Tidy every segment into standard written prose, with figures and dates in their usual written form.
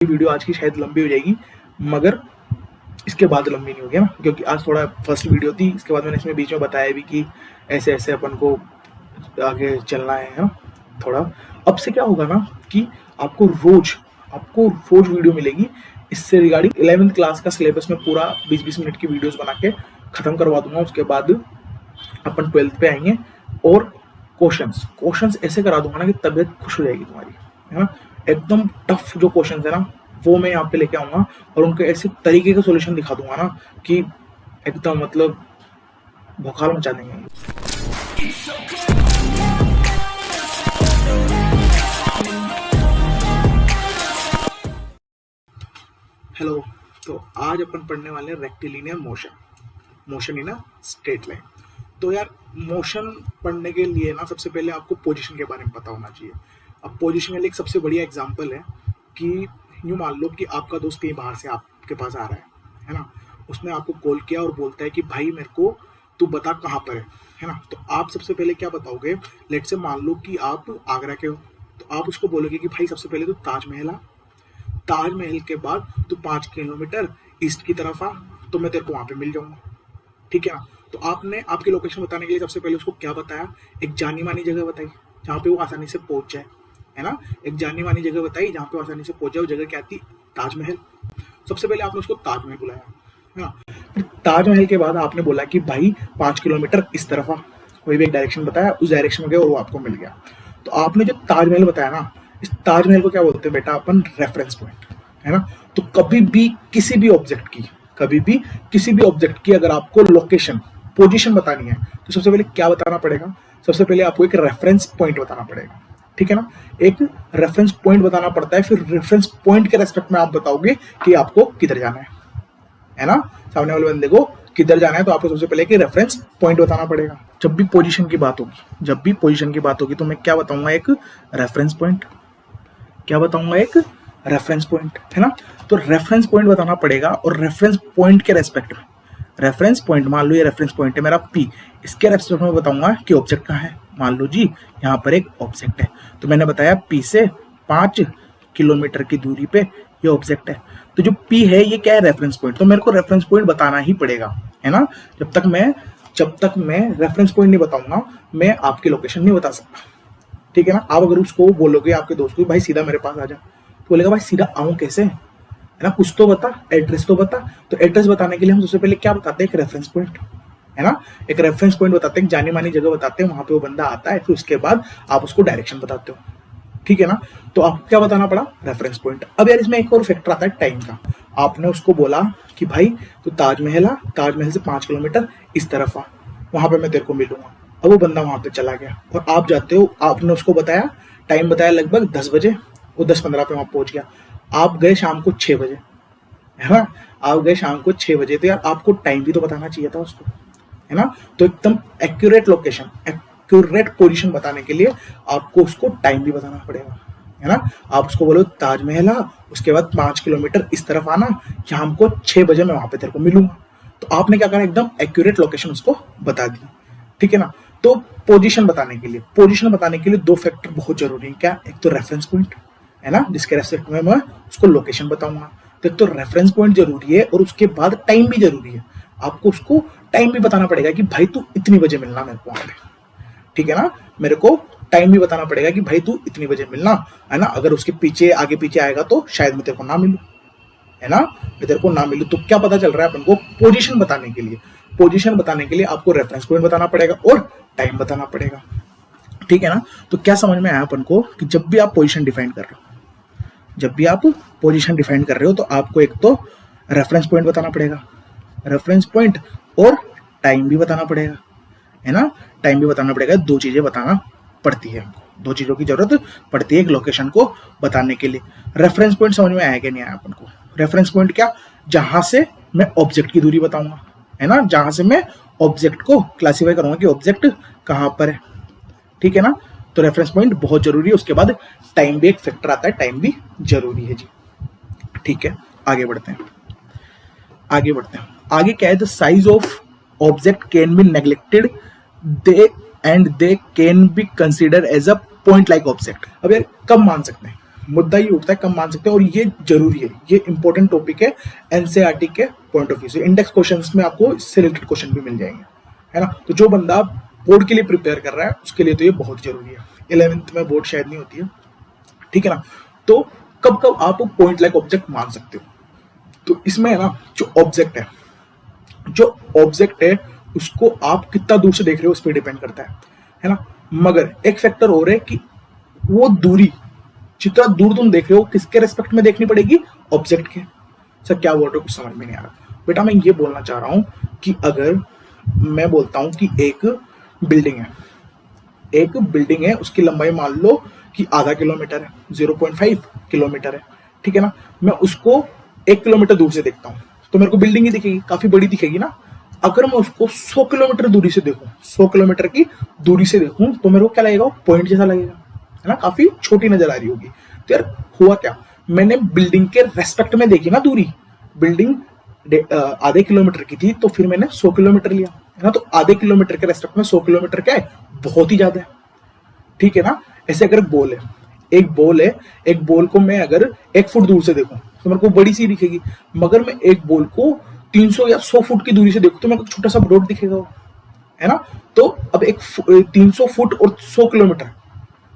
Video आज की शायद लंबी हो जाएगी, मगर इसके बाद लंबी नहीं होगी ना, क्योंकि आज थोड़ा फर्स्ट वीडियो थी। इसके बाद मैंने इसमें बीच में बताया भी कि ऐसे ऐसे अपन को आगे चलना है ना। थोड़ा अब से क्या होगा ना कि आपको रोज वीडियो मिलेगी इससे रिगार्डिंग 11th क्लास का सिलेबस में पूरा 20-20 मिनट की वीडियोस बना के खत्म करवा दूंगा। उसके बाद अपन 12th पे आएंगे और क्वेश्चंस ऐसे करा दूंगा ना कि तबीयत खुश हो जाएगी तुम्हारी, है ना। एकदम टफ जो क्वेश्चंस है ना वो मैं यहाँ पे लेके आऊंगा और उनके ऐसे तरीके का सॉल्यूशन दिखा दूंगा ना कि एकदम मतलब भौकाल मचा देंगे। हेलो, तो आज अपन पढ़ने वाले हैं rectilinear motion in a straight line. तो यार मोशन पढ़ने के लिए ना सबसे पहले आपको पोजीशन के बारे में पता होना चाहिए। अब पोजीशन के लिए एक सबसे बढ़िया एग्जांपल है कि यूँ मान लो कि आपका दोस्त कहीं बाहर से आपके पास आ रहा है ना। उसने आपको कॉल किया और बोलता है कि भाई मेरे को तू बता कहाँ पर है ना। तो आप सबसे पहले क्या बताओगे? लेट से मान लो कि आप आगरा के हो, तो आप उसको बोलोगे कि भाई सबसे पहले तो ताजमहल आ, ताजमहल के बाद तू 5 किलोमीटर ईस्ट की तरफ आ, तो मैं तेरे को वहां पे मिल जाऊंगा, ठीक है ना। तो आपने आपकी लोकेशन बताने के लिए सबसे पहले उसको क्या बताया? एक जानी मानी जगह बताई जहाँ पे वो आसानी से पहुंच जाए, है ना। एक जानी मानी जगह बताई जहाँ पे वो आसानी से पहुंच जाए। वो जगह क्या थी? ताजमहल। सबसे पहले आपने उसको ताजमहल बुलाया, है ना। फिर ताजमहल के बाद आपने बोला कि भाई 5 किलोमीटर इस तरफ आ, कोई भी एक डायरेक्शन बताया, उस डायरेक्शन में गए और वो आपको मिल गया। तो आपने जो ताजमहल बताया ना, इस ताजमहल को क्या बोलते हैं बेटा? अपन रेफरेंस पॉइंट, है ना। तो कभी भी किसी भी ऑब्जेक्ट की अगर आपको लोकेशन पोजीशन बतानी है तो सबसे पहले क्या बताना पड़ेगा? सबसे पहले आपको एक रेफरेंस पॉइंट बताना पड़ेगा, ठीक है ना। एक रेफरेंस पॉइंट बताना पड़ता है, फिर रेफरेंस पॉइंट के रेस्पेक्ट में आप बताओगे कि आपको किधर जाना है ना। सामने वाले बंदे को किधर जाना है तो आपको सबसे पहले एक रेफरेंस पॉइंट बताना पड़ेगा। जब भी पोजीशन की बात होगी तो मैं क्या बताऊंगा? एक रेफरेंस पॉइंट। क्या बताऊंगा? एक रेफरेंस पॉइंट, है ना। तो रेफरेंस पॉइंट बताना पड़ेगा और रेफरेंस पॉइंट के रेस्पेक्ट में, रेफरेंस पॉइंट मान लो ये रेफरेंस पॉइंट है मेरा P, इसके रेस्पेक्ट में बताऊंगा कि ऑब्जेक्ट कहाँ है। मान लो जी यहाँ पर एक ऑब्जेक्ट है, तो मैंने बताया P से 5 किलोमीटर की दूरी पे ये ऑब्जेक्ट है। तो जो P है ये क्या है? Reference point. तो मेरे को रेफरेंस पॉइंट बताना ही पड़ेगा, है ना। जब तक मैं रेफरेंस पॉइंट नहीं बताऊंगा मैं आपकी लोकेशन नहीं बता सकता, ठीक है ना। आप अगर उसको बोलोगे आपके दोस्त को भाई सीधा मेरे पास आ जा, तो बोलेगा भाई सीधा आऊं कैसे, है ना। कुछ तो बता, एड्रेस तो बता। तो एड्रेस बताने के लिए हम सबसे पहले क्या बताते हैं? एक रेफरेंस पॉइंट, है ना। एक रेफरेंस पॉइंट बताते हैं, जानी मानी जगह बताते हैं, वहां पे वो बंदा आता है, फिर उसके बाद आप उसको डायरेक्शन बताते हो, ठीक है ना। तो आपको क्या बताना पड़ा? Reference point. अब यार इसमें एक और फैक्टर आता है टाइम का। आपने उसको बोला कि भाई तू ताजमहल आ, ताजमहल से 5 किलोमीटर इस तरफ आ, वहां पे मैं तेरे को मिलूंगा। अब वो बंदा वहां पे चला गया और आप जाते हो, आपने उसको बताया, टाइम बताया लगभग 10 बजे, वो 10-15 पे वहां पहुंच गया। आप गए शाम को 6 बजे, है ना। आप गए शाम को 6 बजे, तो यार आपको टाइम भी तो बताना चाहिए था उसको, है ना। तो एकदम एक्यूरेट लोकेशन, एक्यूरेट पोजीशन बताने के लिए आपको उसको टाइम भी बताना पड़ेगा, है ना। आप उसको बोलो ताजमहल आ, उसके बाद 5 किलोमीटर इस तरफ आना, शाम को 6 बजे मैं वहां पे तेरे को मिलूंगा। तो आपने क्या करा? एकदम एक्यूरेट लोकेशन उसको बता दी, ठीक है ना। तो पोजीशन बताने के लिए 2 फैक्टर बहुत जरूरी है। क्या? एक तो रेफरेंस पॉइंट, है ना, जिसके रेस्पेक्ट में मैं उसको लोकेशन बताऊंगा। तो एक तो रेफरेंस पॉइंट जरूरी है और उसके बाद टाइम भी जरूरी है। आपको उसको टाइम भी बताना पड़ेगा कि भाई तू इतनी बजे मिलना मेरे को वहां पे, ठीक है ना। मेरे को टाइम भी बताना पड़ेगा कि भाई तू इतनी बजे मिलना, है ना। अगर उसके पीछे आगे पीछे आएगा तो शायद मैं तेरे को ना मिलूं, है ना, मैं तेरे को ना मिलूं। तो क्या पता चल रहा है अपन को? पोजीशन बताने के लिए आपको रेफरेंस पॉइंट बताना पड़ेगा और टाइम बताना पड़ेगा, ठीक है ना। तो क्या समझ में आया अपन को कि जब भी आप पोजीशन डिफाइन कर रहे हो तो आपको एक तो रेफरेंस पॉइंट बताना पड़ेगा, रेफरेंस पॉइंट और टाइम भी बताना पड़ेगा, है ना। टाइम भी बताना पड़ेगा। 2 चीजें बताना पड़ती है हमको, 2 चीजों की जरूरत पड़ती है एक लोकेशन को बताने के लिए। रेफरेंस पॉइंट समझ में आया कि नहीं आया अपन को? रेफरेंस पॉइंट क्या? जहां से मैं ऑब्जेक्ट की दूरी बताऊंगा, है ना, जहां से मैं ऑब्जेक्ट को क्लासीफाई करूंगा कि ऑब्जेक्ट कहां पर है, ठीक है ना। तो रेफरेंस पॉइंट बहुत जरूरी है। उसके बाद टाइम भी एक फैक्टर आता है, टाइम भी जरूरी है जी, ठीक है। आगे बढ़ते हैं। आगे क्या है? The size of object can be neglected they can be consider as a point like object. अब यार कब मान सकते हैं? मुद्दा ये उठता है कब मान सकते हैं, और ये जरूरी है, ये इंपॉर्टेंट टॉपिक है एनसीईआरटी के पॉइंट ऑफ व्यू से। इंडेक्स क्वेश्चंस में आपको इससे रिलेटेड क्वेश्चन भी मिल जाएंगे, है ना। तो जो बंदा बोर्ड के लिए प्रिपेयर कर रहा है उसके लिए तो ये बहुत जरूरी है। 11th में बोर्ड शायद नहीं होती है, ठीक है ना। तो कब कब आप पॉइंट लाइक ऑब्जेक्ट मान सकते हो, तो इसमें है ना जो ऑब्जेक्ट है उसको आप कितना दूर से देख रहे हो उस पर डिपेंड करता है ना। मगर एक फैक्टर और है कि वो दूरी जितना दूर तुम देख रहे हो किसके रेस्पेक्ट में देखनी पड़ेगी, ऑब्जेक्ट के। सर क्या बोल रहे हो, कुछ समझ में नहीं आ रहा बेटा। मैं ये बोलना चाह रहा हूं कि अगर मैं बोलता हूं कि एक बिल्डिंग है, उसकी लंबाई मान लो कि आधा किलोमीटर है, 0.5 किलोमीटर है, ठीक है ना। मैं उसको 1 किलोमीटर दूर से देखता हूं तो मेरे को बिल्डिंग ही दिखेगी, काफी बड़ी दिखेगी ना। अगर मैं उसको 100 किलोमीटर दूरी से देखूं, 100 किलोमीटर की दूरी से देखूं तो मेरे को क्या लगेगा, पॉइंट जैसा लगेगा, है ना, काफी छोटी नजर आ रही होगी। तो यार हुआ क्या, मैंने बिल्डिंग के रेस्पेक्ट में देखी ना दूरी, बिल्डिंग आधे किलोमीटर की थी तो फिर मैंने 100 किलोमीटर लिया, है ना। तो आधे किलोमीटर के रेस्पेक्ट में 100 किलोमीटर क्या है, बहुत ही ज्यादा है, ठीक है ना। ऐसे अगर एक बॉल को मैं अगर 1 फुट दूर से देखूं तो मेरे को बड़ी सी दिखेगी, मगर मैं एक बॉल को 300 या 100 फुट की दूरी से देखूं तो मेरे को छोटा सा डॉट दिखेगा, है ना। तो अब 300 फुट और 100 किलोमीटर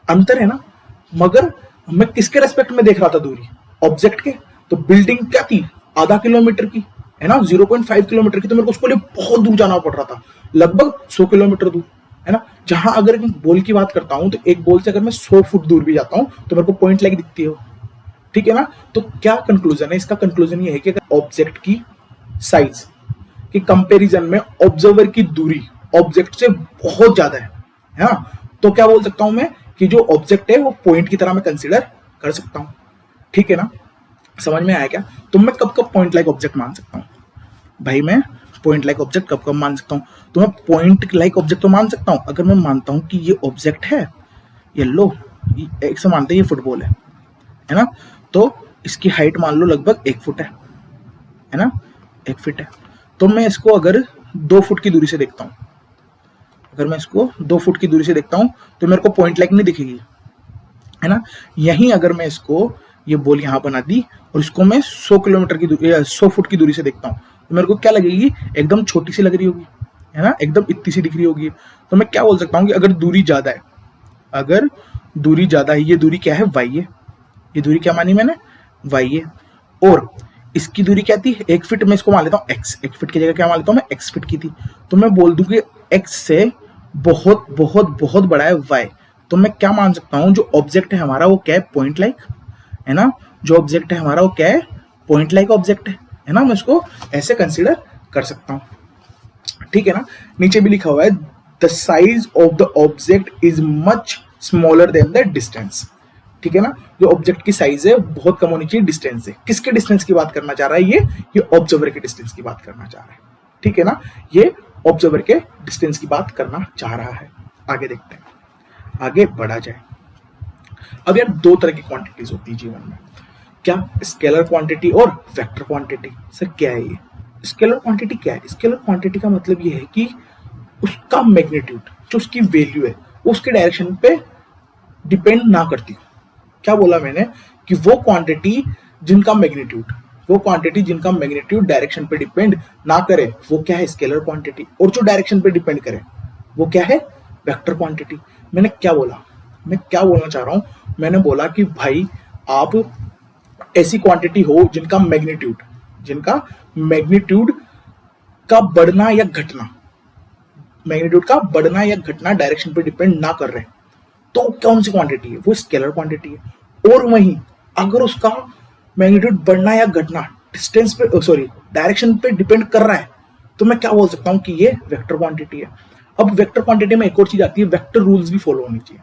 अंतर है ना, मगर मैं किसके रेस्पेक्ट में देख रहा था दूरी, ऑब्जेक्ट के। तो बिल्डिंग क्या थी, आधा किलोमीटर की, है ना, 0.5 किलोमीटर की, तो मेरे को उसके लिए बहुत दूर जाना पड़ रहा था, लगभग 100 किलोमीटर दूर, है ना। जहां अगर एक बॉल की बात करता हूं तो एक बॉल से अगर मैं 100 फुट दूर भी जाता हूं तो मेरे को पॉइंट लाइक दिखती है, ठीक है ना। तो क्या कंक्लूजन है इसका, कंक्लूजन ये है कि अगर ऑब्जेक्ट की साइज के कंपैरिजन में ऑब्जर्वर की दूरी ऑब्जेक्ट से बहुत ज्यादा है ना, तो क्या बोल सकता हूं मैं कि जो ऑब्जेक्ट है वो पॉइंट की तरह मैं कंसीडर कर सकता हूं, ठीक है ना। समझ में आया क्या। तो मैं कब कब पॉइंट लाइक ऑब्जेक्ट मान सकता हूं भाई, मैं पॉइंट लाइक ऑब्जेक्ट कब कब मान सकता हूं, तो मैं पॉइंट लाइक ऑब्जेक्ट तो मान सकता हूं अगर मैं मानता हूं कि ये ऑब्जेक्ट है, ये लो एक से मानते हैं ये फुटबॉल है ना। तो इसकी हाइट मान लो लगभग 1 फुट है ना, 1 फीट है। तो मैं इसको अगर 2 फुट की दूरी से देखता हूं, अगर मैं इसको 2 फुट की दूरी से देखता हूं तो मेरे को पॉइंट लाइक नहीं दिखेगी, है ना। यहीं अगर मैं इसको ये बॉल यहां बना दी और इसको मैं 100 किलोमीटर की दूरी 100 फुट की दूरी से देखता हूं तो मेरे को क्या लगेगी, एकदम छोटी सी लग रही होगी, है ना, एकदम इतनी सी दिख रही होगी। तो मैं क्या बोल सकता हूं कि अगर दूरी ज्यादा है, अगर दूरी ज्यादा है, ये दूरी क्या है, वाई है, ये दूरी क्या मानी मैंने, वाई है, और इसकी दूरी क्या थी, 1 फीट, मैं इसको मान लेता हूँ एक्स, 1 फीट की जगह क्या मान लेता हूँ मैं, एक्स फीट की थी। तो मैं बोल दूं कि एक्स से बहुत बहुत बहुत बड़ा है वाई, तो मैं क्या मान सकता हूँ, जो ऑब्जेक्ट है हमारा वो क्या है, पॉइंट लाइक, है ना। जो ऑब्जेक्ट है हमारा वो क्या है, पॉइंट लाइक ऑब्जेक्ट है ना। मैं इसको ऐसे कंसिडर कर सकता हूँ, ठीक है ना। नीचे भी लिखा हुआ है the size of the object is much smaller than the distance, ठीक है ना। जो ऑब्जेक्ट की साइज है बहुत कम होनी चाहिए डिस्टेंस से। किसके डिस्टेंस की बात करना चाह रहा है ये ऑब्जर्वर के डिस्टेंस की बात करना चाह रहा है, ठीक है ना। ये ऑब्जर्वर के डिस्टेंस की बात करना चाह रहा है। आगे देखते हैं, आगे बढ़ा जाए। अब यार 2 तरह की क्वांटिटीज होती है जीवन में, क्या, स्केलर क्वांटिटी और वेक्टर क्वांटिटी। सर क्या है ये स्केलर क्वांटिटी, क्या है, स्केलर क्वांटिटी का मतलब ये है कि उसका मैग्नीट्यूड, जो उसकी वैल्यू है वो उसके डायरेक्शन पे डिपेंड ना करती। क्या बोला मैंने कि वो क्वांटिटी जिनका मैग्नीट्यूड डायरेक्शन पे डिपेंड ना करे वो क्या है, स्केलर क्वांटिटी। और जो डायरेक्शन पे डिपेंड करे वो क्या है, वेक्टर क्वांटिटी। मैंने क्या बोला, मैं क्या बोलना चाह रहा हूं, मैंने बोला कि भाई आप ऐसी क्वांटिटी हो जिनका मैग्नीट्यूड का बढ़ना या घटना डायरेक्शन पे डिपेंड ना कर रहे, तो कौन सी क्वांटिटी है, वो स्केलर क्वांटिटी है। और वहीं अगर उसका मैग्नीट्यूड बढ़ना या घटना डिस्टेंस पे डायरेक्शन पे डिपेंड कर रहा है तो मैं क्या बोल सकता हूं कि ये वेक्टर क्वांटिटी है। अब वेक्टर क्वांटिटी में एक और चीज आती है, वेक्टर रूल्स भी फॉलो होनी चाहिए।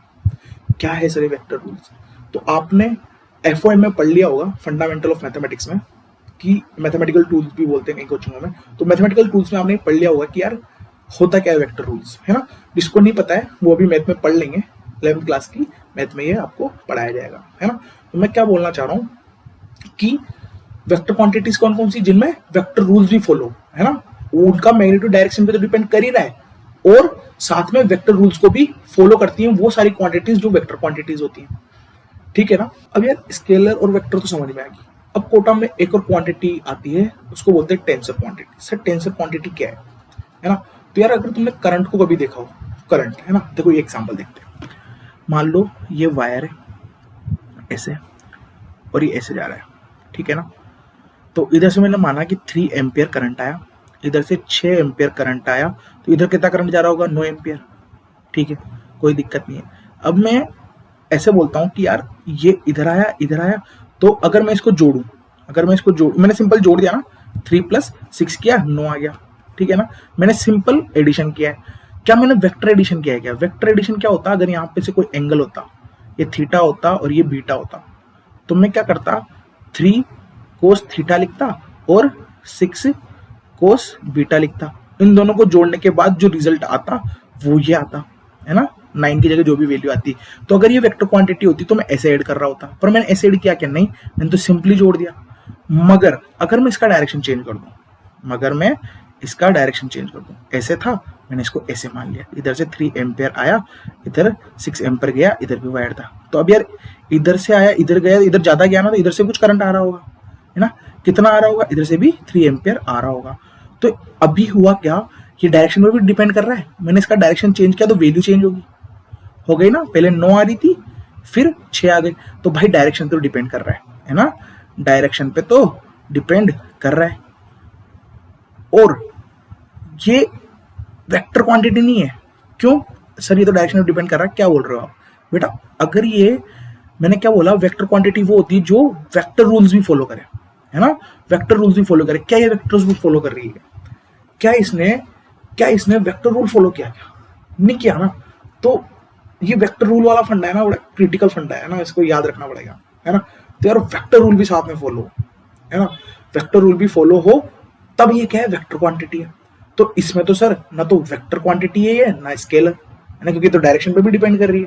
क्या है सर वेक्टर रूल्स, तो आपने FOM में पढ़ लिया होगा, फंडामेंटल ऑफ मैथमेटिक्स में, कि मैथमेटिकल टूल्स भी बोलते हैं कई कोचिंगों में। तो मैथमेटिकल टूल्स में आपने पढ़ लिया होगा कि यार होता क्या है वेक्टर रूल्स, है ना। जिसको नहीं पता है वो अभी मैथ में पढ़ लेंगे, 11th क्लास की मैथ में ये आपको पढ़ाया जाएगा, है ना। तो मैं क्या बोलना चाह रहा हूं कि वेक्टर क्वांटिटीज कौन कौन सी जिनमें वेक्टर रूल्स भी फॉलो, है ना, उनका मैग्नीट्यूड डायरेक्शन पे तो डिपेंड कर ही रहा है और साथ में वेक्टर रूल्स को भी फॉलो करती हैं, वो सारी क्वांटिटीज जो वेक्टर क्वांटिटीज होती हैं। ठीक है ना। अब यार स्केलर और वेक्टर तो समझ में आ गई। अब कोटा में एक और क्वांटिटी आती है, उसको बोलते हैं tensor quantity. Sir tensor quantity क्या है ना। तो यार अगर तुमने करंट को कभी देखा हो, करंट है ना, देखो ये एग्जांपल देखते हैं। मान लो ये वायर है ऐसे और ये ऐसे जा रहा है, ठीक है ना। तो इधर से मैंने माना कि 3 एम्पियर करंट आया, इधर से 6 एम्पियर करंट आया, तो इधर कितना करंट जा रहा होगा, 9 एम्पियर, ठीक है, कोई दिक्कत नहीं है। अब मैं ऐसे बोलता हूँ कि यार ये इधर आया, तो अगर मैं इसको जोड़ूं, मैंने सिंपल जोड़ दिया ना, 3 + 6 किया, 9 आ गया, ठीक है ना। मैंने सिंपल एडिशन किया है। क्या मैंने वेक्टर एडिशन किया है? क्या वेक्टर एडिशन क्या होता, अगर यहाँ पे से कोई एंगल होता, ये थीटा होता और ये बीटा होता, तो मैं क्या करता, 3 cos थीटा लिखता और 6 cos बीटा लिखता। इन दोनों को जोड़ने के बाद जो रिजल्ट आता वो ये आता है ना, 9 की जगह जो भी वैल्यू आती। तो अगर ये वेक्टर क्वांटिटी होती तो मैं ऐसे ऐड कर रहा होता, पर मैंने ऐसे ऐड किया क्या, नहीं, मैंने तो सिंपली जोड़ दिया। मगर अगर मैं इसका डायरेक्शन चेंज कर दूं, ऐसे था, मैंने इसको ऐसे मान लिया, इधर से 3 एम्पियर आया, इधर 6 एम्पियर गया, इधर भी वायर था। तो अब यार इधर से आया, इधर गया, इधर ज्यादा गया ना, तो इधर से कुछ करंट आ रहा होगा, है ना। कितना आ रहा होगा, इधर से भी 3 एम्पियर आ रहा होगा। तो अभी हुआ क्या, ये डायरेक्शन पर भी डिपेंड कर रहा है। मैंने इसका डायरेक्शन चेंज किया तो वैल्यू चेंज हो गई ना। पहले 9 आ रही थी, फिर 6 आ गई। तो भाई डायरेक्शन पे डिपेंड कर रहा है ना, डायरेक्शन पे तो डिपेंड कर रहा है। और ये वेक्टर क्वांटिटी नहीं है। क्यों सर, ये तो डायरेक्शन पे डिपेंड कर रहा है, क्या बोल रहे हो आप बेटा। अगर ये, मैंने क्या बोला, वेक्टर क्वांटिटी वो होती है जो वेक्टर रूल्स भी फॉलो करे, है ना, वेक्टर रूल्स भी फॉलो करे। क्या ये वेक्टर रूल फॉलो कर रही है? क्या इसने वेक्टर रूल फॉलो किया? क्या नहीं किया ना। तो ये वेक्टर रूल वाला फंडा है ना, बड़ा क्रिटिकल फंडा है ना, इसको याद रखना पड़ेगा, है ना। तो यार वेक्टर रूल भी साथ में फॉलो, है ना, वेक्टर रूल भी फॉलो हो, तब ये क्या है, वेक्टर क्वांटिटी है। तो इसमें तो सर ना तो वेक्टर क्वांटिटी है ये, ना स्केलर, है ना, क्योंकि तो डायरेक्शन पे भी डिपेंड कर रही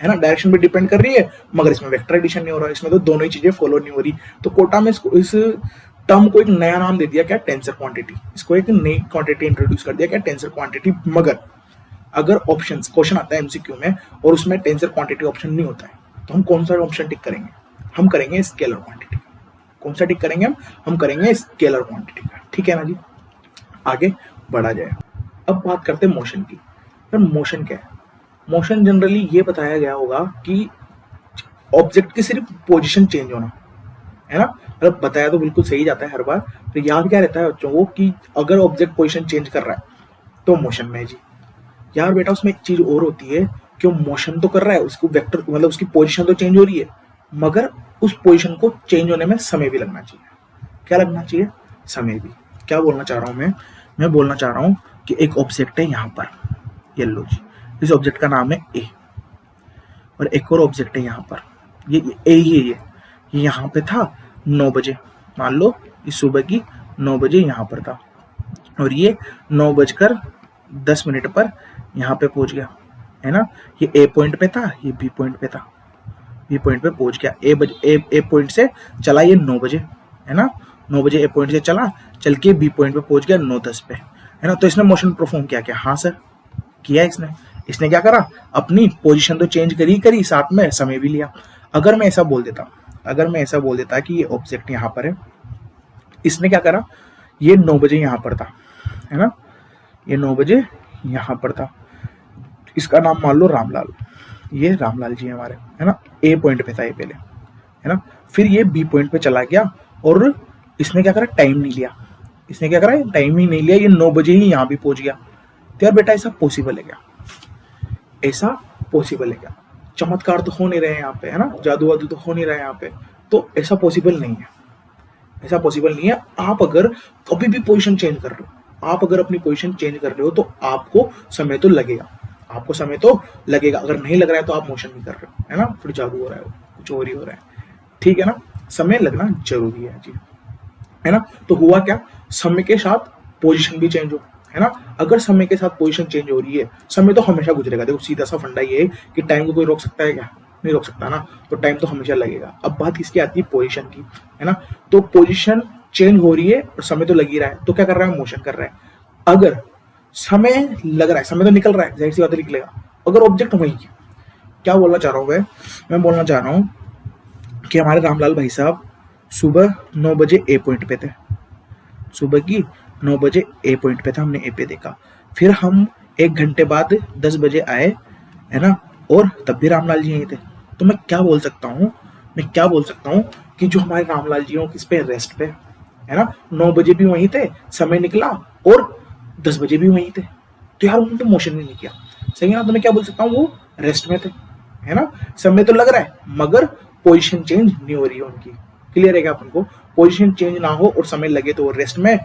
है ना, डायरेक्शन पे डिपेंड कर रही है, मगर इसमें वेक्टर एडिशन नहीं हो रहा है, इसमें तो दोनों ही चीजें फॉलो नहीं हो रही। तो कोटा में इस टर्म को एक नया नाम दे दिया, क्या, टेंसर क्वांटिटी। इसको एक नई क्वांटिटी इंट्रोड्यूस कर दिया, क्या, टेंसर क्वांटिटी। मगर अगर ऑप्शंस क्वेश्चन आता है एमसीक्यू में और उसमें टेंसर क्वांटिटी ऑप्शन नहीं होता है, तो हम कौन सा ऑप्शन टिक करेंगे? हम करेंगे स्केलर क्वांटिटी। कौन सा टिक करेंगे हम करेंगे स्केलर क्वांटिटी का, ठीक है ना जी। आगे बढ़ा जाए। अब बात करते हैं मोशन की। पर मोशन क्या है? मोशन जनरली ये बताया गया होगा कि ऑब्जेक्ट की सिर्फ पोजीशन चेंज होना, है ना। मतलब बताया तो बिल्कुल सही जाता है हर बार, तो याद क्या रहता है बच्चों को कि अगर ऑब्जेक्ट पोजीशन चेंज कर रहा है तो मोशन में है जी। यार बेटा उसमें एक चीज और होती है कि वो मोशन तो कर रहा है, उसको वेक्टर मतलब उसकी पोजीशन तो चेंज हो रही है, मगर उस पोजीशन को चेंज होने में समय भी लगना चाहिए। क्या लगना चाहिए? समय भी। क्या बोलना चाह रहा हूं मैं बोलना चाह रहा हूं कि एक ऑब्जेक्ट है यहाँ पर, ये लो जी, इस ऑब्जेक्ट का नाम है ए, और एक और ऑब्जेक्ट है यहाँ पर, ये ए ही है, ये यहाँ पे था 9 बजे, मान लो इस सुबह की 9 बजे यहाँ पर था, और ये 9:10 पर यहाँ पे पहुंच गया, है ना। ये ए पॉइंट पे था, ये बी पॉइंट पे था, बी पॉइंट पे पहुंच गया। ए पॉइंट से चला ये 9 बजे, है ना, 9 बजे ए पॉइंट से चल के बी पॉइंट पे पहुंच गया 9:10 पे, है ना। तो इसने मोशन परफॉर्म किया क्या? हाँ सर किया इसने क्या करा, अपनी पोजीशन तो चेंज करी, साथ में समय भी लिया। अगर मैं ऐसा बोल देता कि ये ऑब्जेक्ट यहाँ पर है, इसने क्या करा, ये 9 बजे यहाँ पर था, है ना, ये 9 बजे यहाँ पर था, इसका नाम मान लो रामलाल, ये रामलाल जी हमारे, है ना। ए पॉइंट पे था ये पहले, है ना, फिर ये बी पॉइंट पे चला गया और इसने क्या करा, टाइम नहीं लिया, टाइम ही नहीं लिया, ये 9 बजे ही यहाँ भी पहुंच गया। तो यार बेटा ऐसा पॉसिबल है क्या? चमत्कार तो हो नहीं रहे यहाँ पे, है ना, जादू वादू तो हो नहीं रहा है यहाँ पे, तो ऐसा पॉसिबल नहीं है। आप अगर कभी भी पोजीशन चेंज कर रहे हो, तो आपको समय तो लगेगा, अगर नहीं लग रहा है तो आप मोशन नहीं कर रहे हो, है ना, फिर जादू हो रहा है, कुछ और ही हो रहा है, ठीक है ना। समय लगना जरूरी है जी, है ना। तो हुआ क्या, समय के साथ पोजीशन भी चेंज हो, है ना। अगर समय के साथ पोजीशन चेंज हो रही है, समय तो हमेशा गुजरेगा। देखो सीधा सा फंडा ये है कि टाइम को कोई रोक सकता है क्या? नहीं रोक सकता ना, तो टाइम तो हमेशा लगेगा। अब बात किसकी आती है? पोजीशन की, है ना। तो पोजीशन चेंज हो रही है और समय तो लग ही रहा है, तो क्या कर रहा है? मोशन कर रहा है। अगर समय लग रहा है, समय तो निकल रहा है, जाहिर सी बात है निकलेगा। अगर ऑब्जेक्ट वही है, क्या बोलना चाह रहा हूँ मैं बोलना चाह रहा हूँ कि हमारे रामलाल भाई साहब सुबह 9 बजे ए पॉइंट पे थे, सुबह की 9 बजे ए पॉइंट पे था, हमने ए पे देखा। फिर हम 1 घंटे बाद 10 बजे आए, है ना, और तब भी रामलाल जी यहीं थे। तो मैं क्या बोल सकता हूँ, मैं क्या बोल सकता हूँ कि जो हमारे रामलाल जी हो किस पे, रेस्ट पे, है ना। 9 बजे भी वहीं थे, समय निकला, और 10 बजे भी वहीं थे, तो यार उन्होंने तो मोशन भी नहीं किया, सही है ना। तो मैं क्या बोल सकता हूँ, वो रेस्ट में थे, है ना। समय तो लग रहा है मगर पोजीशन चेंज नहीं हो रही है उनकी। क्लियर है क्या अपन को? पोजीशन चेंज ना हो और समय लगे तो वो रेस्ट में,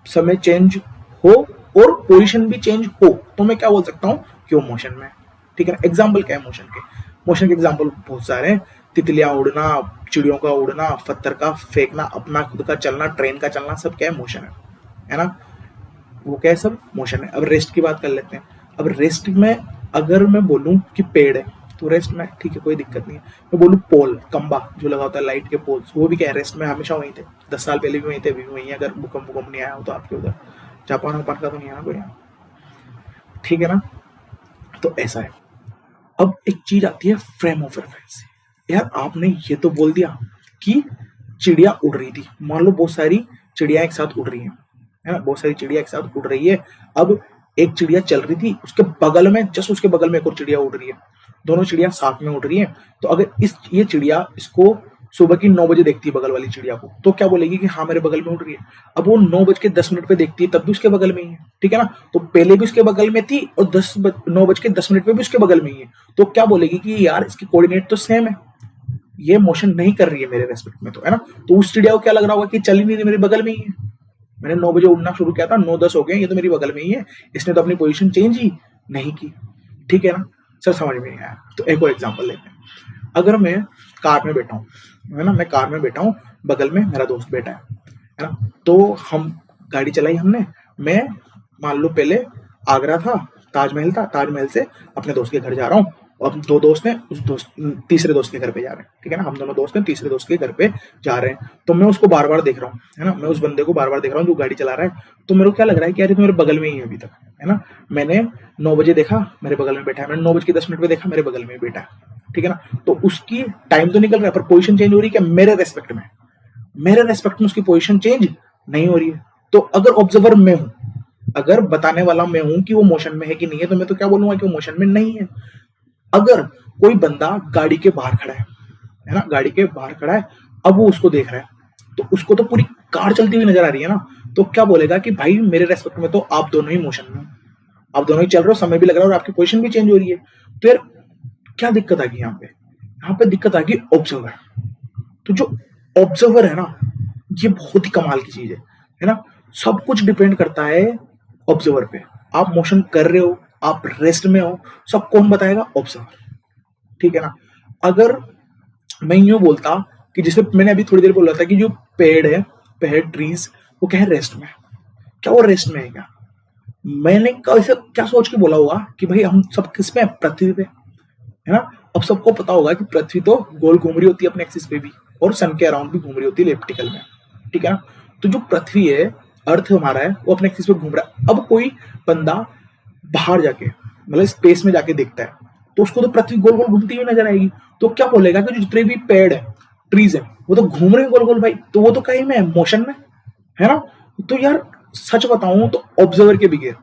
समय चेंज हो और पोजीशन भी चेंज हो तो मैं क्या बोल सकता हूँ कि वो मोशन में। ठीक है ना। एग्जाम्पल क्या है मोशन के? मोशन के एग्जाम्पल बहुत सारे हैं। तितलियां उड़ना, चिड़ियों का उड़ना, पत्थर का फेंकना, अपना खुद का चलना, ट्रेन का चलना, सब क्या है, मोशन है ना। वो क्या है, सब मोशन है। अब रेस्ट की बात कर लेते हैं। अब रेस्ट में अगर मैं बोलूं कि पेड़ है तो रेस्ट में, ठीक है, कोई दिक्कत नहीं है। मैं बोलूं पोल, खंबा जो लगा होता है लाइट के पोल्स, वो भी क्या है, रेस्ट में, हमेशा वहीं थे। 10 साल पहले भी वहीं थे, अभी भी वहीं है, अगर भूकंप नहीं आया हो तो आपके उधर। जापान वापान का तो नहीं है ना कोई यहाँ, ठीक है ना। तो ऐसा है। अब एक चीज आती है फ्रेम ऑफ रेफरेंस। यार आपने ये तो बोल दिया कि चिड़िया उड़ रही थी, मान लो बहुत सारी चिड़िया एक साथ उड़ रही है ना, बहुत सारी चिड़िया एक साथ उड़ रही है। अब एक चिड़िया चल रही थी, उसके बगल में, जस्ट उसके बगल में एक और चिड़िया उड़ रही है, दोनों चिड़िया साथ में उड़ रही है। तो अगर ये चिड़िया इसको सुबह की 9 बजे देखती है बगल वाली चिड़िया को, तो क्या बोलेगी कि हाँ मेरे बगल में उड़ रही है। अब वो 9:10 पे देखती है, तब भी उसके बगल में ही है, ठीक है ना। तो पहले भी उसके बगल में थी और 9:10 पे भी उसके बगल में ही है, तो क्या बोलेगी कि यार इसकी कोऑर्डिनेट तो सेम है, ये मोशन नहीं कर रही है मेरे रेस्पेक्ट में, तो है ना। तो उस चिड़िया को क्या लग रहा होगा कि चल ही नहीं रही, मेरे बगल में ही है, मैंने 9 बजे उड़ना शुरू किया था, 9:10 हो गए, ये तो मेरी बगल में ही है, इसने तो अपनी पोजीशन चेंज ही नहीं की, ठीक है ना। सर समझ में नहीं आया। तो एक और एग्जांपल लेते हैं। अगर मैं कार में बैठा हूँ, है ना, मैं कार में बैठा हूँ, बगल में मेरा दोस्त बैठा है ना, तो हम गाड़ी चलाई हमने, मैं मान लो पहले आगरा था, ताजमहल था, ताजमहल से अपने दोस्त के घर जा रहा हूँ, और 2 दोस्त हैं, उस दोस्त तीसरे दोस्त के घर पे जा रहे हैं, ठीक है ना। हम दोनों दोस्त हैं, तीसरे दोस्त के घर पे जा रहे हैं, तो मैं उसको बार बार देख रहा हूँ, है ना, मैं उस बंदे को बार बार देख रहा हूँ जो गाड़ी चला रहा है। तो मेरे को क्या लग रहा है कि यार ये तो मेरे बगल में ही है अभी तक, है ना। मैंने 9 बजे देखा, मेरे बगल में बैठा है, मैंने 9:10 पे देखा, मेरे बगल में बैठा है, ठीक है ना। तो उसकी टाइम तो निकल रहा है, पर पोजीशन चेंज हो रही है क्या, मेरे रेस्पेक्ट में, मेरे रेस्पेक्ट में उसकी पोजीशन चेंज नहीं हो रही है। तो अगर ऑब्जर्वर मैं हूं, अगर बताने वाला मैं हूं कि वो मोशन में है कि नहीं है, तो मैं तो क्या बोलूंगा कि वो मोशन में नहीं है। अगर कोई बंदा गाड़ी के बाहर खड़ा है ना, गाड़ी के बाहर खड़ा है, अब वो उसको देख रहा है, तो उसको तो पूरी कार चलती हुई नजर आ रही है ना, तो क्या बोलेगा कि भाई मेरे रेस्पेक्ट में तो आप दोनों ही मोशन में हो, आप दोनों ही चल रहे हो, समय भी लग रहा है और आपकी पोजीशन भी चेंज हो रही है। तो यार क्या दिक्कत आ गई यहाँ पे? यहाँ पे दिक्कत आ गई ऑब्जर्वर। तो जो ऑब्जर्वर है ना, ये बहुत ही कमाल की चीज है ना। सब कुछ डिपेंड करता है ऑब्जर्वर पे। आप मोशन कर रहे हो, आप रेस्ट में हो, सब कौन बताएगा? ऑब्जर्वर, ठीक है ना। अगर मैं यूं बोलता कि जैसे मैंने अभी थोड़ी देर बोला था कि जो पेड़ है, पेड़ ट्रीज, वो क्या है, रेस्ट में। क्या वो रेस्ट में है क्या? मैंने कैसे क्या सोच के बोला होगा कि भाई हम सब किस पे, पृथ्वी पे, है ना। अब सबको पता होगा कि पृथ्वी तो गोल घूम रही होती है अपने एक्सिस पे भी, और सन के अराउंड भी घूम रही होती है इलिप्टिकल में, ठीक है ना। तो जो पृथ्वी है, अर्थ हमारा है, वो अपने एक्सिस पे घूम रहा है। अब कोई बंदा बाहर जाके, मतलब स्पेस में जाके देखता है, तो उसको तो पृथ्वी गोल गोल घूमती हुई नजर आएगी। तो क्या बोलेगा कि जो जितने भी पेड़ है, ट्रीज है, वो तो घूम रहे हैं गोल गोल भाई, तो वो तो कहीं में मोशन में, है ना। तो यार सच बताऊं तो ऑब्जर्वर के बिगैर,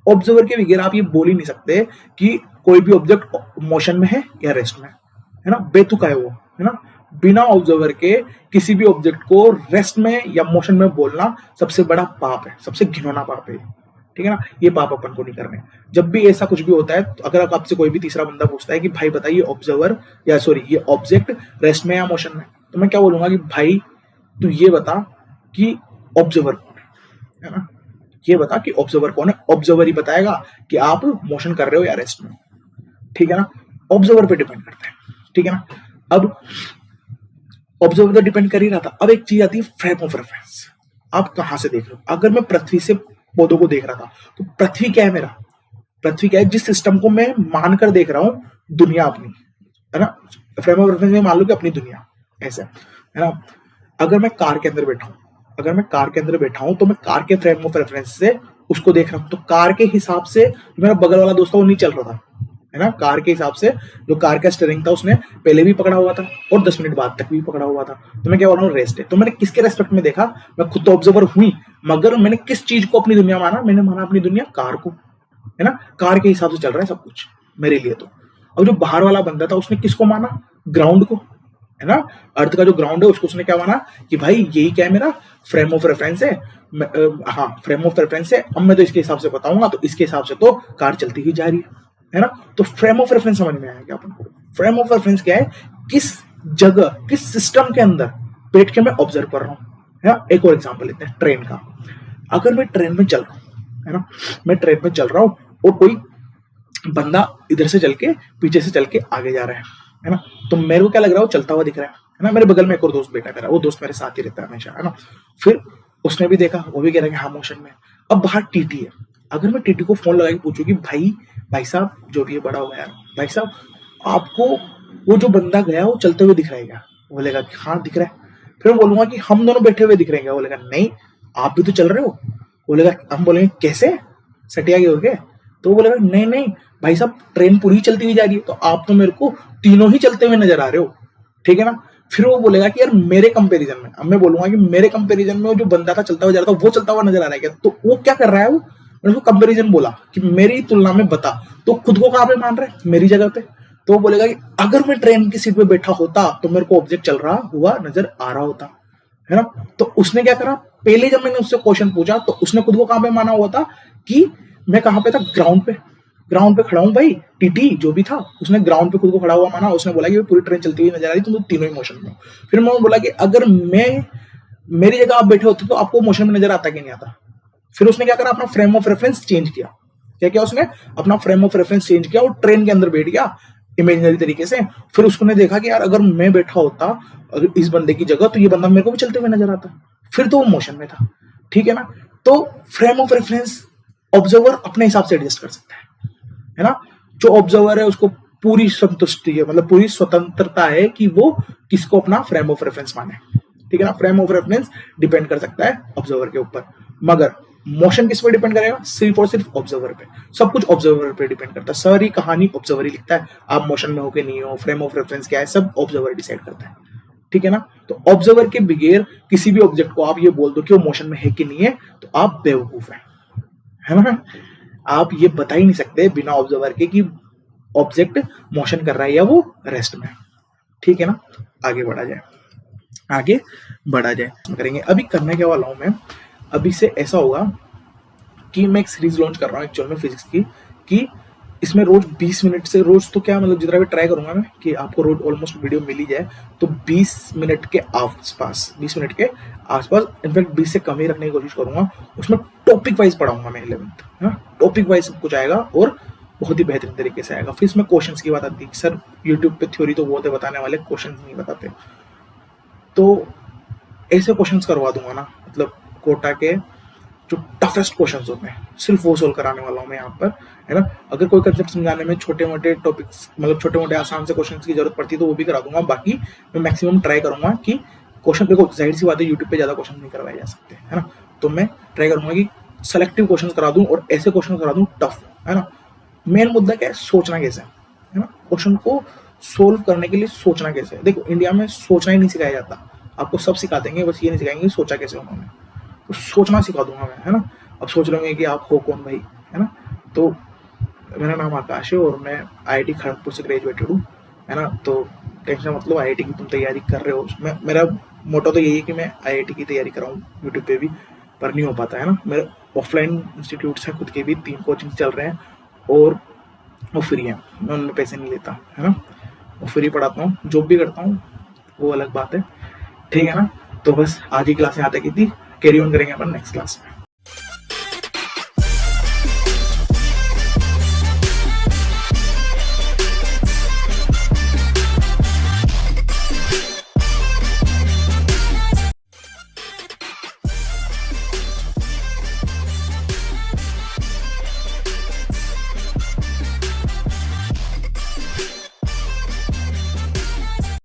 ऑब्जर्वर के बिगैर आप ये बोल ही नहीं सकते कि कोई भी ऑब्जेक्ट मोशन में है या रेस्ट में, है ना। बेतुका है वो, है ना। बिना ऑब्जर्वर के किसी भी ऑब्जेक्ट को रेस्ट में या मोशन में बोलना सबसे बड़ा पाप है, सबसे घिनौना पाप है, ठीक है ना। ये पाप अपन को नहीं करने। जब भी ऐसा कुछ भी होता है, तो अगर आपसे कोई भी तीसरा बंदा पूछता है कि भाई बताइए ऑब्जर्वर या सॉरी ये ऑब्जेक्ट रेस्ट में या मोशन में, तो मैं क्या बोलूंगा कि भाई तू ये बता कि ऑब्जर्वर कौन है ना। ये बता कि ऑब्जर्वर कौन है, ऑब्जर्वर ही बताएगा कि आप मोशन कर रहे हो या रेस्ट में, ठीक है ना। ऑब्जर्वर पे डिपेंड करता है, ठीक है ना। अब ऑब्जर्वर तो डिपेंड कर ही रहा था। अब एक चीज आती है फ्रेम ऑफ रेफरेंस। आप कहां से देख रहे हो? अगर मैं पृथ्वी से पौधों को देख रहा था, तो पृथ्वी क्या है मेरा, पृथ्वी क्या है, जिस सिस्टम को मैं मानकर देख रहा हूं, दुनिया अपनी, है ना। फ्रेम ऑफ रेफरेंस में मान लो कि अपनी दुनिया ऐसा है ना। अगर मैं कार के अंदर बैठा हूं, अगर मैं कार के अंदर बैठा हूं, तो मैं कार के फ्रेम ऑफ रेफरेंस से उसको देख रहा हूं, तो कार के हिसाब से मेरा बगल वाला दोस्त वो नहीं चल रहा था, है ना। कार के हिसाब से जो कार का स्टीयरिंग था उसने पहले भी पकड़ा हुआ था और 10 मिनट बाद तक भी पकड़ा हुआ था। तो मैं क्या बोल रहा हूँ, रेस्ट है। तो मैंने किसके रेस्पेक्ट में देखा, मैं खुद तो ऑब्जर्वर हुई, मगर मैंने किस चीज को अपनी दुनिया माना, मैंने माना अपनी दुनिया कार को, है ना। कार के हिसाब से चल रहा है सब कुछ मेरे लिए। तो अब जो बाहर वाला बंदा था उसने किसको माना, ग्राउंड को, है ना। अर्थ का जो ग्राउंड है उसको उसने क्या माना कि भाई यही क्या है, मेरा फ्रेम ऑफ रेफरेंस है। हाँ, फ्रेम ऑफ रेफरेंस है, अब मैं तो इसके हिसाब से बताऊंगा, तो इसके हिसाब से तो कार चलती हुई जा रही है ना। तो फ्रेम ऑफ रेफरेंस समझ में आया क्या अपन को। फ्रेम ऑफ रेफरेंस क्या है, किस जगह किस सिस्टम के अंदर बैठ के मैं ऑब्जर्व कर रहा हूँ, है ना। एक और एग्जाम्पल लेते हैं ट्रेन का। अगर मैं ट्रेन में चल रहा हूँ, है ना, मैं ट्रेन में चल रहा हूँ और कोई बंदा इधर से चल के पीछे से चल के आगे जा रहा है ना। तो मेरे को क्या लग रहा है, वो चलता हुआ दिख रहा है ना। मेरे बगल में एक और दोस्त बैठा है मेरा, वो दोस्त मेरे साथ ही रहता है हमेशा, है ना। फिर उसने भी देखा, वो भी कह रहा है कि हाँ मोशन में। अब बाहर टीटी है, अगर मैं टीटी को फोन लगा के पूछूं कि भाई साहब, जो भी है बड़ा हो गया, भाई साहब आपको वो जो बंदा गया वो चलते हुए दिख रहा है क्या, वो बोलेगा कि हाँ दिख रहा है। फिर मैं बोलूंगा कि हम दोनों बैठे हुए दिख रहे हैं क्या, बोलेगा नहीं आप भी तो चल रहे हो। बोलेगा, हम बोलेंगे कैसे, सटिया गए हो क्या। तो वो बोलेगा नहीं नहीं भाई साहब ट्रेन पूरी चलती हुई जा रही है, तो आप तो मेरे को तीनों ही चलते हुए नजर आ रहे हो, ठीक है ना। फिर वो बोलेगा कि यार मेरे कंपैरिजन में, अब मैं बोलूंगा कि मेरे कंपैरिजन में वो जो बंदा था चलता हुआ जा रहा था वो चलता हुआ नजर आ रहा है क्या। तो वो क्या कर रहा है, वो मैंने उसको कंपैरिजन बोला कि मेरी तुलना में बता, तो खुद को कहां पे मान रहा है, मेरी जगह पे। तो वो बोलेगा कि अगर मैं ट्रेन की सीट पे बैठा होता तो मेरे को ऑब्जेक्ट चल रहा हुआ नजर आ रहा होता, है ना। तो उसने क्या करा, पहले जब मैंने उससे क्वेश्चन पूछा तो उसने खुद को कहां पे माना हुआ था कि मैं कहां पे था, ग्राउंड पे खड़ा हूं भाई। टीटी जो भी था उसने ग्राउंड पे खुद को खड़ा हुआ माना। उसने बोला कि पूरी ट्रेन चलती हुई नजर आ रही, तुम तीनों ही मोशन में। फिर मैं बोला कि अगर मेरी जगह आप बैठे होते तो आपको मोशन में नजर आता कि नहीं आता। फिर उसने क्या करा, अपना फ्रेम ऑफ रेफरेंस चेंज किया। क्या उसने अपना फ्रेम ऑफ रेफरेंस चेंज किया और ट्रेन के अंदर बैठ गया इमेजिनरी तरीके से। फिर उसने देखा कि यार अगर मैं बैठा होता इस बंदे की जगह तो ये बंदा मेरे को भी चलते हुए नजर आता। फिर तो वो मोशन में था, ठीक है ना। तो फ्रेम ऑफ रेफरेंस ऑब्जर्वर अपने हिसाब से एडजस्ट कर सकता है ना। जो ऑब्जर्वर है उसको पूरी संतुष्टि है, मतलब पूरी स्वतंत्रता है कि वो किसको अपना फ्रेम ऑफ रेफरेंस माने, ठीक है ना। फ्रेम ऑफ रेफरेंस डिपेंड कर सकता है ऑब्जर्वर के ऊपर, मगर मोशन किस पर डिपेंड करेगा, सिर्फ और सिर्फ ऑब्जर्वर पे। सब कुछ ऑब्जर्वर पे डिपेंड करता है, सारी कहानी ऑब्जर्वर ही लिखता है। आप मोशन में हो के नहीं हो, फ्रेम ऑफ रेफरेंस क्या है, सब ऑब्जर्वर डिसाइड करता है, ठीक है ना। तो ऑब्जर्वर के बगैर किसी भी ऑब्जेक्ट को आप ये बोल दो कि वो मोशन में है कि नहीं है, तो आप बेवकूफ है ना। आप ये बता ही नहीं सकते बिना ऑब्जर्वर के कि ऑब्जेक्ट मोशन कर रहा है या वो रेस्ट में, ठीक है ना। आगे बढ़ा जाए करेंगे। अभी करने के वाला हूं मैं, अभी से ऐसा होगा कि मैं एक सीरीज लॉन्च कर रहा हूँ एक्चुअल में फिजिक्स की, कि इसमें रोज 20 मिनट से, रोज तो क्या मतलब जितना भी ट्राई करूंगा मैं कि आपको रोज ऑलमोस्ट वीडियो मिल ही जाए, तो 20 मिनट के आसपास इनफैक्ट 20 से कम ही रखने की कोशिश करूंगा। उसमें टॉपिक वाइज पढ़ाऊंगा मैं 11th, है ना। टॉपिक वाइज सब कुछ आएगा और बहुत ही बेहतरीन तरीके से आएगा। फिर इसमें क्वेश्चंस की बात आती है, सर यूट्यूब पे थ्योरी तो बहुत है बताने वाले, क्वेश्चंस नहीं बताते, तो ऐसे क्वेश्चंस करवा दूंगा ना, मतलब कोटा के जो टफेस्ट क्वेश्चंस होते हैं सिर्फ वो सोल्व कराने वाला हूँ मैं यहाँ पर, है ना। अगर कोई कंसेप्ट समझाने में छोटे मोटे टॉपिक्स, मतलब छोटे मोटे आसान से क्वेश्चंस की जरूरत पड़ती है तो वो भी करा दूंगा। बाकी मैं मैक्सिमम ट्राई करूंगा कि क्वेश्चन, देखो जाहिर सी बात है यूट्यूब पे ज्यादा क्वेश्चन नहीं करवाए जा सकते, है ना। तो मैं ट्राई करूंगा कि सेलेक्टिव क्वेश्चन करा दूं और ऐसे क्वेश्चन करा दूं टफ, है ना। मेन मुद्दा क्या है, सोचना कैसे है ना। क्वेश्चन को सोल्व करने के लिए सोचना कैसे है। देखो इंडिया में सोचना ही नहीं सिखाया जाता, आपको सब सिखा देंगे, बस ये नहीं सिखाएंगे सोचा कैसे उन्होंने। तो सोचना सिखा दूंगा मैं, है ना। अब सोच रहे कि आप हो कौन भाई, है ना। तो मेरा नाम आकाश है और मैं IIT खड़गपुर से ग्रेजुएटेड हूँ, है ना। तो टेंशन मतलब IIT की तुम तैयारी कर रहे हो, मेरा मोटो तो यही है कि मैं IIT की तैयारी कराऊँ यूट्यूब पे भी, पर नहीं हो पाता, है ना। मेरे ऑफलाइन इंस्टीट्यूट्स हैं खुद के भी, 3 कोचिंग चल रहे हैं और वो फ्री है, मैं उनमें पैसे नहीं लेता, है ना। वो फ्री पढ़ाता हूँ, जॉब भी करता हूँ, वो अलग बात है, ठीक है ना। तो बस आज की क्लास यहाँ तक की थी, कैरी ऑन करेंगे अपन नेक्स्ट क्लास में।